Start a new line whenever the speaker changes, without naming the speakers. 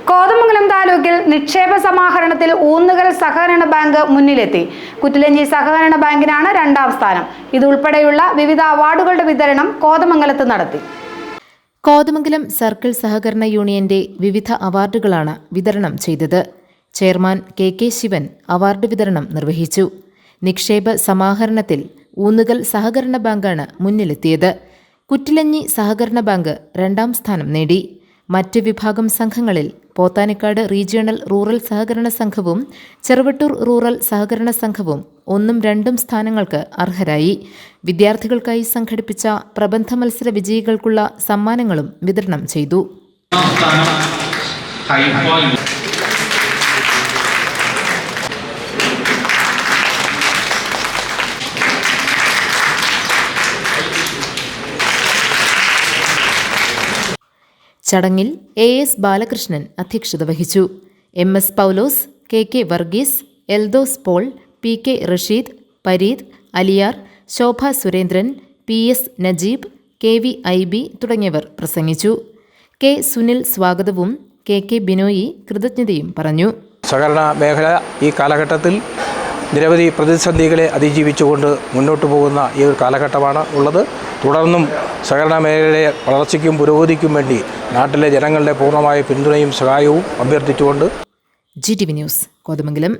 കോതമംഗലം താലൂക്കിൽ നിക്ഷേപ സമാഹരണത്തിൽ ഊന്നുകൽ സഹകരണ ബാങ്ക് മുന്നിലെത്തി. കുറ്റിലഞ്ഞി സഹകരണ ബാങ്കിനാണ് രണ്ടാം സ്ഥാനം. ഇതുൾപ്പെടെയുള്ള വിവിധ അവാർഡുകളുടെ വിതരണം കോതമംഗലത്ത് നടത്തി.
കോതമംഗലം സർക്കിൾ സഹകരണ യൂണിയന്റെ വിവിധ അവാർഡുകളാണ് വിതരണം ചെയ്തത്. ചെയർമാൻ കെ ശിവൻ അവാർഡ് വിതരണം നിർവഹിച്ചു. നിക്ഷേപ സമാഹരണത്തിൽ ഊന്നുകൽ സഹകരണ ബാങ്കാണ് മുന്നിലെത്തിയത്. കുറ്റിലഞ്ഞി സഹകരണ ബാങ്ക് രണ്ടാം സ്ഥാനം നേടി. മറ്റ് വിഭാഗം സംഘങ്ങളിൽ പോത്താനിക്കാട് റീജിയണൽ റൂറൽ സഹകരണ സംഘവും ചെറുവട്ടൂർ റൂറൽ സഹകരണ സംഘവും 1ഉം 2ഉം സ്ഥാനങ്ങൾക്ക് അർഹരായി. വിദ്യാർത്ഥികൾക്കായി സംഘടിപ്പിച്ച പ്രബന്ധ മത്സര വിജയികൾക്കുള്ള സമ്മാനങ്ങളും വിതരണം ചെയ്തു. ചടങ്ങിൽ AS ബാലകൃഷ്ണൻ അധ്യക്ഷത വഹിച്ചു. MS Paulose, K Varghese, Eldhose Paul, PK Rasheed, Pareed, Aliyar, Shobha Surendran, PS Najeeb, KV IB തുടങ്ങിയവർ പ്രസംഗിച്ചു. K സുനിൽ സ്വാഗതവും KK ബിനോയി കൃതജ്ഞതയും പറഞ്ഞു.
സഹകരണ മേഖല ഈ കാലഘട്ടത്തിൽ നിരവധി പ്രതിസന്ധികളെ അതിജീവിച്ചുകൊണ്ട് മുന്നോട്ട് പോകുന്ന ഈ ഒരു കാലഘട്ടമാണ് ഉള്ളത്. തുടർന്നും സഹകരണ മേഖലയുടെ വളർച്ചയ്ക്കും പുരോഗതിക്കും വേണ്ടി നാട്ടിലെ ജനങ്ങളുടെ പൂർണ്ണമായ പിന്തുണയും സഹായവും അഭ്യർത്ഥിച്ചുകൊണ്ട്
GTV ന്യൂസ് കോതമംഗലം.